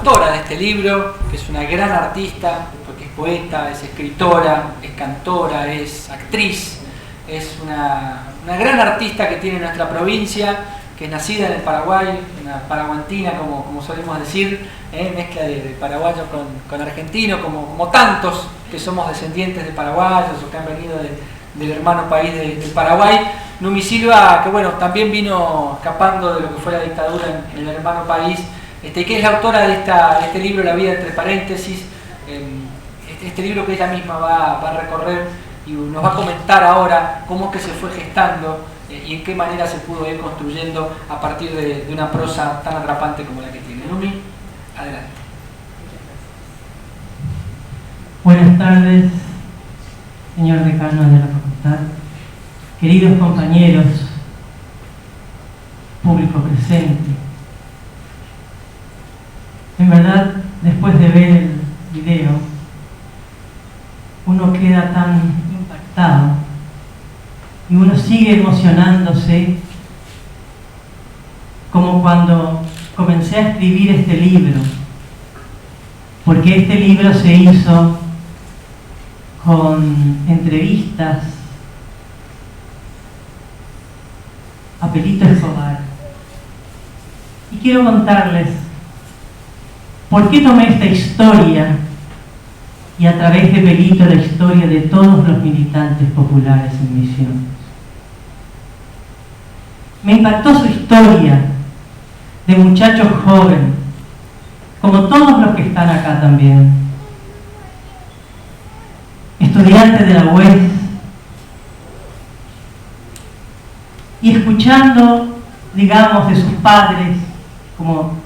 Autora de este libro, que es una gran artista, porque es poeta, es escritora, es cantora, es actriz, es una gran artista que tiene nuestra provincia, que es nacida en el Paraguay, una paraguantina como solemos decir, mezcla de paraguayo con argentino, como tantos que somos descendientes de paraguayos o que han venido del hermano país del Paraguay. Numi Silva, que bueno, también vino escapando de lo que fue la dictadura en el hermano país, que es la autora de este libro, La vida entre paréntesis, este libro que ella misma va a recorrer y nos va a comentar ahora cómo es que se fue gestando y en qué manera se pudo ir construyendo a partir de una prosa tan atrapante como la que tiene. Numi, adelante. Buenas tardes, señor decano de la facultad, queridos compañeros, público presente. En verdad, después de ver el video, uno queda tan impactado y uno sigue emocionándose como cuando comencé a escribir este libro, porque este libro se hizo con entrevistas a Pelito Escobar. Y quiero contarles por qué tomé esta historia y a través de Pelito la historia de todos los militantes populares en Misiones. Me impactó su historia de muchacho joven, como todos los que están acá también, estudiante de la UES, y escuchando, digamos, de sus padres, como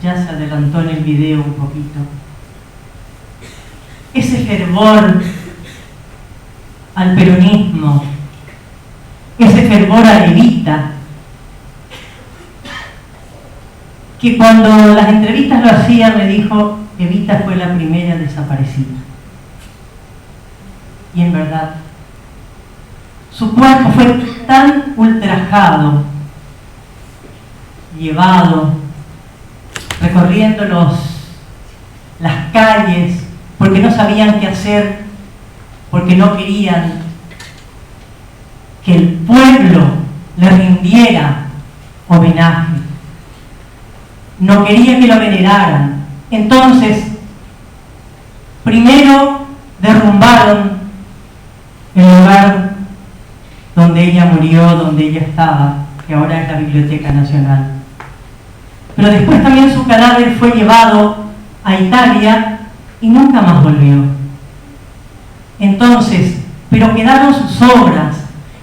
ya se adelantó en el video un poquito, ese fervor al peronismo, ese fervor a Evita, que cuando las entrevistas lo hacía me dijo, Evita fue la primera desaparecida. Y en verdad, su cuerpo fue tan ultrajado, llevado, recorriendo las calles, porque no sabían qué hacer, porque no querían que el pueblo le rindiera homenaje, no quería que lo veneraran. Entonces, primero derrumbaron el lugar donde ella murió, donde ella estaba, que ahora es la Biblioteca Nacional. Pero después también su cadáver fue llevado a Italia y nunca más volvió. Entonces, pero quedaron sus obras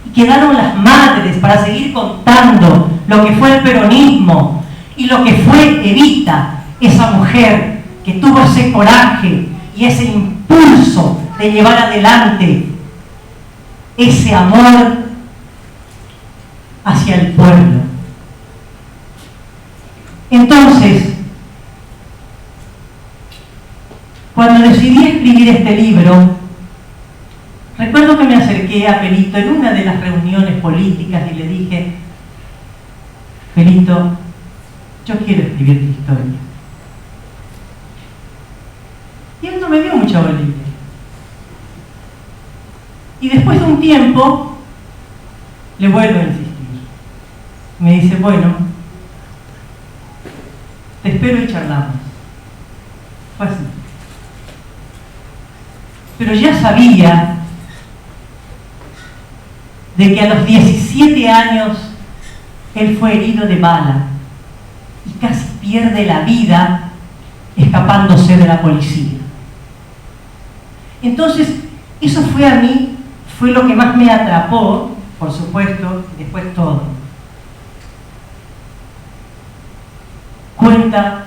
y quedaron las madres para seguir contando lo que fue el peronismo y lo que fue Evita, esa mujer que tuvo ese coraje y ese impulso de llevar adelante ese amor hacia el pueblo. Entonces, cuando decidí escribir este libro, recuerdo que me acerqué a Pelito en una de las reuniones políticas y le dije, Pelito, yo quiero escribir tu historia. Y él no me dio mucha bolilla. Y después de un tiempo, le vuelvo a insistir. Me dice, bueno, te espero y charlamos. Fue así. Pero ya sabía de que a los 17 años él fue herido de bala y casi pierde la vida escapándose de la policía. Entonces, eso fue lo que más me atrapó, por supuesto, y después todo. Cuenta,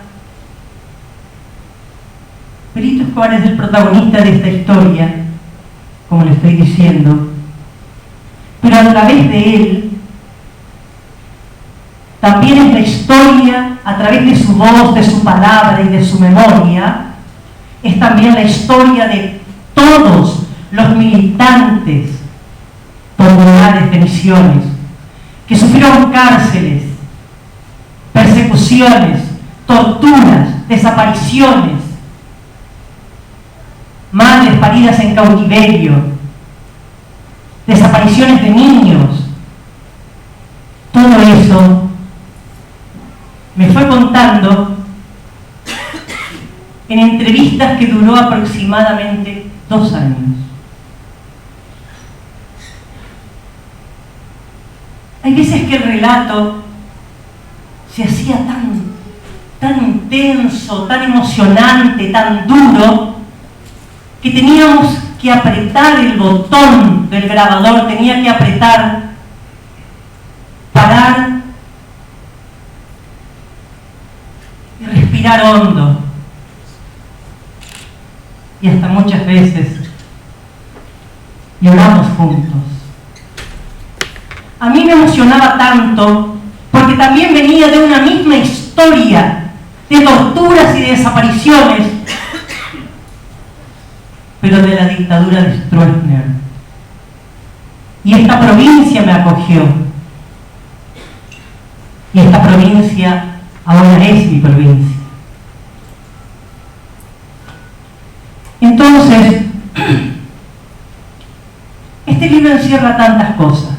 Pelito Escobar es el protagonista de esta historia, como le estoy diciendo, pero a través de él también es la historia, a través de su voz, de su palabra y de su memoria, es también la historia de todos los militantes populares de Misiones que sufrieron cárceles, persecuciones, torturas, desapariciones, madres paridas en cautiverio, desapariciones de niños. Todo eso me fue contando en entrevistas que duró aproximadamente 2 años. Hay veces que el relato se hacía tan intenso, tan emocionante, tan duro, que teníamos que apretar el botón del grabador, tenía que apretar, parar y respirar hondo. Y hasta muchas veces lloramos juntos. A mí me emocionaba tanto porque también venía de una misma historia de torturas y de desapariciones, pero de la dictadura de Stroessner. Y esta provincia me acogió. Y esta provincia ahora es mi provincia. Entonces, este libro encierra tantas cosas.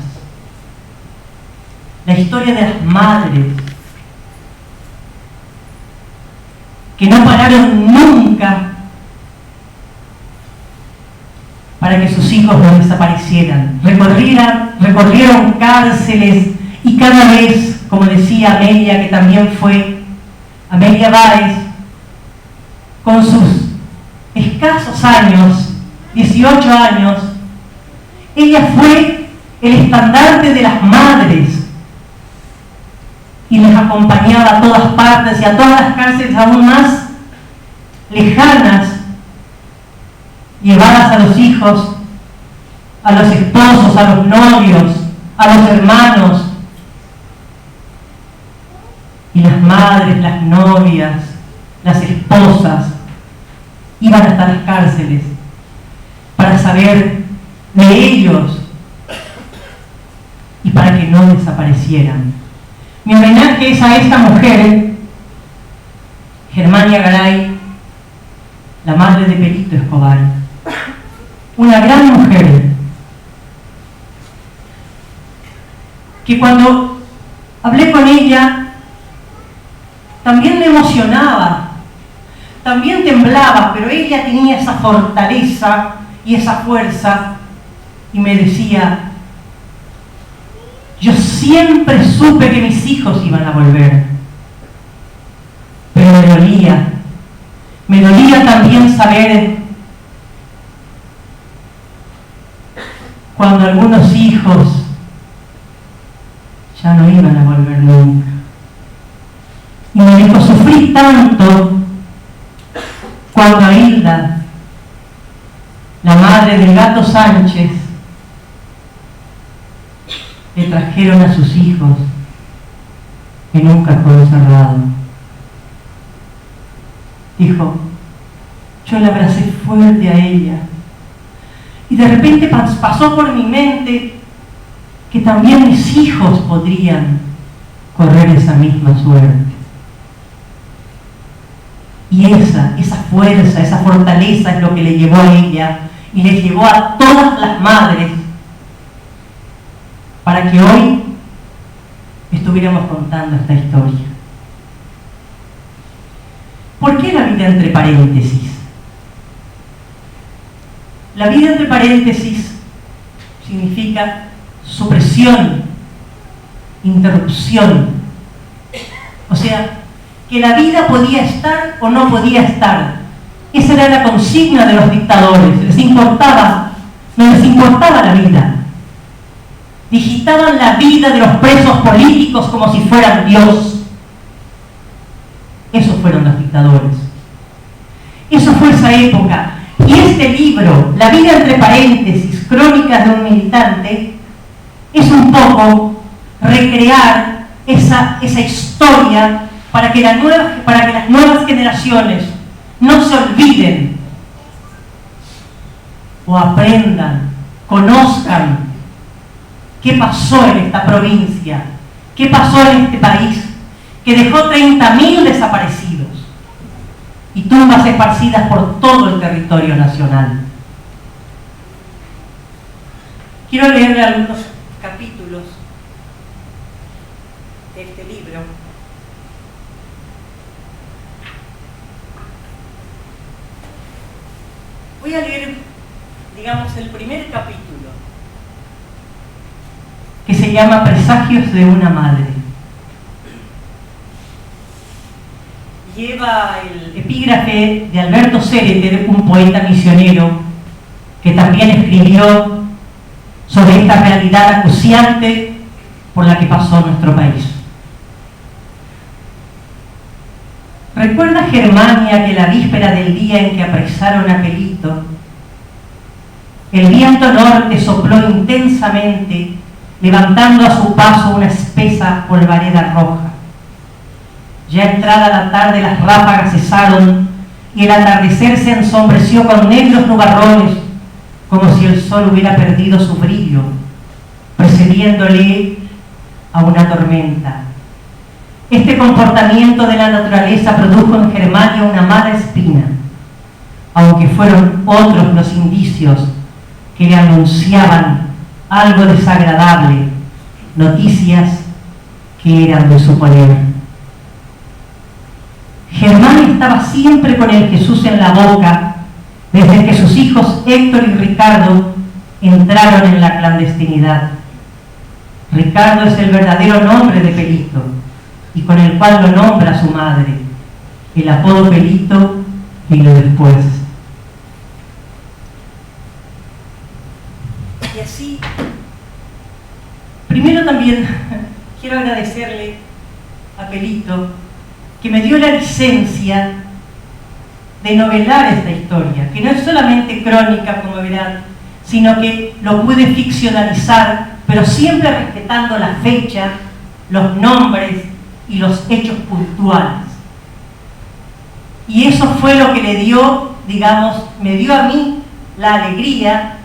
La historia de las madres que no pararon nunca para que sus hijos no desaparecieran. Recorrieron cárceles y cada vez, como decía Amelia, que también fue Amelia Báez, con sus escasos años, 18 años, ella fue el estandarte de las madres y les acompañaba a todas partes y a todas las cárceles aún más lejanas, llevadas a los hijos, a los esposos, a los novios, a los hermanos. Y las madres, las novias, las esposas iban hasta las cárceles para saber de ellos y para que no desaparecieran. Mi homenaje es a esta mujer, Germania Garay, la madre de Perito Escobar. Una gran mujer que cuando hablé con ella también me emocionaba, también temblaba, pero ella tenía esa fortaleza y esa fuerza y me decía: yo siempre supe que mis hijos iban a volver, pero me dolía también saber cuando algunos hijos ya no iban a volver nunca. Y me dijo: sufrí tanto cuando a Hilda, la madre del Gato Sánchez, le trajeron a sus hijos en un cajón cerrado. Dijo: yo la abracé fuerte a ella y de repente pasó por mi mente que también mis hijos podrían correr esa misma suerte. Y esa fuerza, esa fortaleza es lo que le llevó a ella y le llevó a todas las madres para que hoy estuviéramos contando esta historia. ¿Por qué la vida entre paréntesis? La vida entre paréntesis significa supresión, interrupción. O sea, que la vida podía estar o no podía estar. Esa era la consigna de los dictadores. No les importaba la vida. Digitaban la vida de los presos políticos como si fueran Dios. Esos fueron los dictadores. Eso fue esa época. Y este libro, La vida entre paréntesis, Crónicas de un militante, es un poco recrear esa historia para que las nuevas generaciones no se olviden o aprendan, conozcan qué pasó en esta provincia, qué pasó en este país, que dejó 30.000 desaparecidos y tumbas esparcidas por todo el territorio nacional. Quiero leerle algunos capítulos de este libro. Voy a leer, digamos, el primer capítulo, que se llama Presagios de una madre. Lleva el epígrafe de Alberto Cereter, un poeta misionero que también escribió sobre esta realidad acuciante por la que pasó nuestro país. ¿Recuerda Germania que la víspera del día en que apresaron a Pelito, el viento norte sopló intensamente, levantando a su paso una espesa polvareda roja? Ya entrada la tarde las ráfagas cesaron y el atardecer se ensombreció con negros nubarrones, como si el sol hubiera perdido su brillo, precediéndole a una tormenta. Este comportamiento de la naturaleza produjo en Germania una mala espina, aunque fueron otros los indicios que le anunciaban algo desagradable, noticias que eran de su poder. Germán estaba siempre con el Jesús en la boca desde que sus hijos Héctor y Ricardo entraron en la clandestinidad. Ricardo es el verdadero nombre de Pelito y con el cual lo nombra su madre. El apodo Pelito vino después. Y así, primero también quiero agradecerle a Pelito que me dio la licencia de novelar esta historia, que no es solamente crónica, como verán, sino que lo pude ficcionalizar, pero siempre respetando la fecha, los nombres y los hechos puntuales. Y eso fue lo que le dio, digamos, me dio a mí la alegría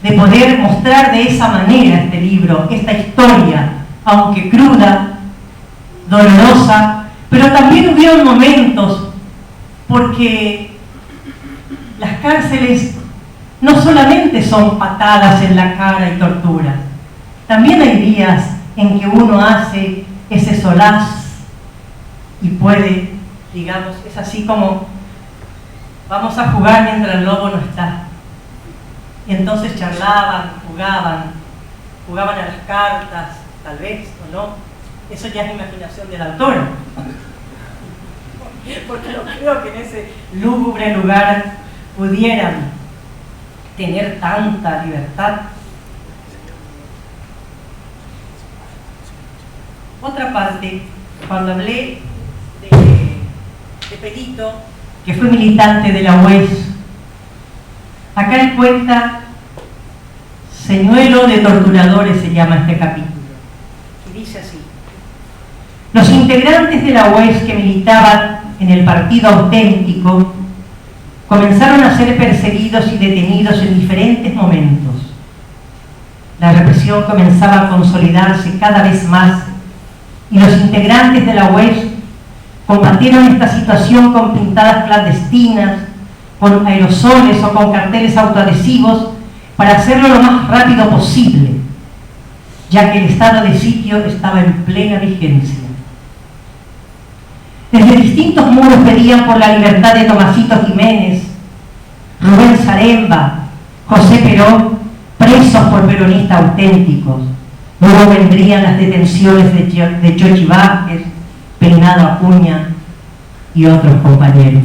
de poder mostrar de esa manera este libro, esta historia, aunque cruda, dolorosa, pero también hubieron momentos, porque las cárceles no solamente son patadas en la cara y tortura, también hay días en que uno hace ese solaz y puede, digamos, es así como vamos a jugar mientras el lobo no está. Y entonces charlaban, jugaban a las cartas, tal vez, o no. Eso ya es imaginación del autor. Porque no creo que en ese lúgubre lugar pudieran tener tanta libertad. Otra parte, cuando hablé de Pelito, que fue militante de la UES, acá él cuenta Señuelo de Torturadores, se llama este capítulo, y dice así: los integrantes de la UES que militaban en el Partido Auténtico comenzaron a ser perseguidos y detenidos en diferentes momentos. La represión comenzaba a consolidarse cada vez más y los integrantes de la UES combatieron esta situación con pintadas clandestinas, con aerosoles o con carteles autoadhesivos para hacerlo lo más rápido posible, ya que el estado de sitio estaba en plena vigencia. Desde distintos muros pedían por la libertad de Tomasito Jiménez, Rubén Zaremba, José Perón, presos por peronistas auténticos. Luego vendrían las detenciones de Chochi Vázquez, Peinado Acuña y otros compañeros.